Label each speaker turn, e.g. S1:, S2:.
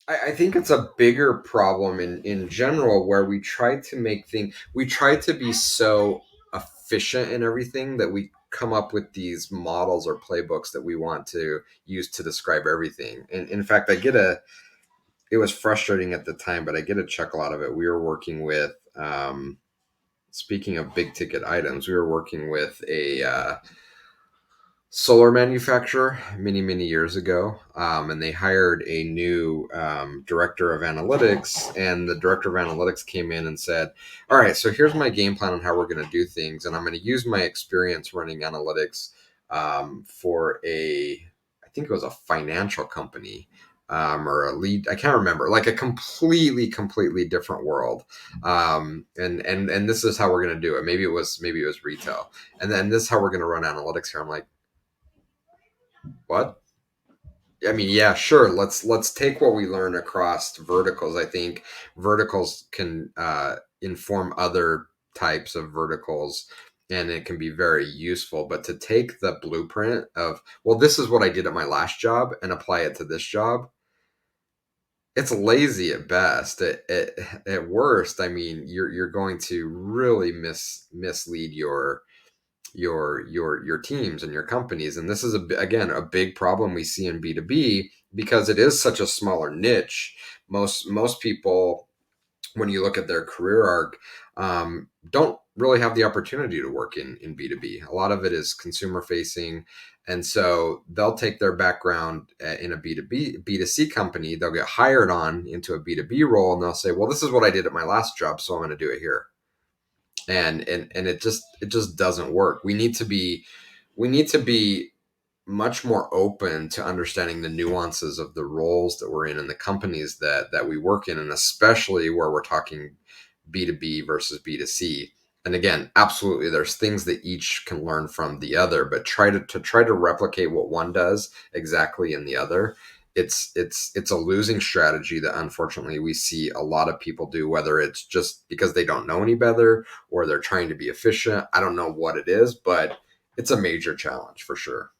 S1: I think it's a bigger problem in general where we try to be so efficient in everything that we come up with these models or playbooks that we want to use to describe everything. And in fact, it was frustrating at the time, but I get a chuckle out of it. We were working with, speaking of big ticket items, we were working with a solar manufacturer many years ago, and they hired a new director of analytics, and the director of analytics came in and said, all right, so here's my game plan on how we're going to do things, and I'm going to use my experience running analytics for I think it was a financial company, or a lead, I can't remember, like a completely different world, and this is how we're going to do it. Maybe it was retail, and then this is how we're going to run analytics here. I'm like, what? I mean, yeah, sure. Let's take what we learn across verticals. I think verticals can inform other types of verticals, and it can be very useful. But to take the blueprint of, well, this is what I did at my last job and apply it to this job, it's lazy at best. At worst, I mean, you're going to really mislead your teams and your companies. And this is again a big problem we see in B2B because it is such a smaller niche. Most people, when you look at their career arc, don't really have the opportunity to work in B2B. A lot of it is consumer facing, and so they'll take their background in a B2C company, they'll get hired on into a B2B role, and they'll say, well, this is what I did at my last job, so I'm going to do it here. And it just doesn't work. We need to be much more open to understanding the nuances of the roles that we're in and the companies that we work in, and especially where we're talking B2B versus B2C. And again, absolutely, there's things that each can learn from the other, but try to replicate what one does exactly in the other. It's a losing strategy that unfortunately we see a lot of people do, whether it's just because they don't know any better or they're trying to be efficient. I don't know what it is, but it's a major challenge for sure.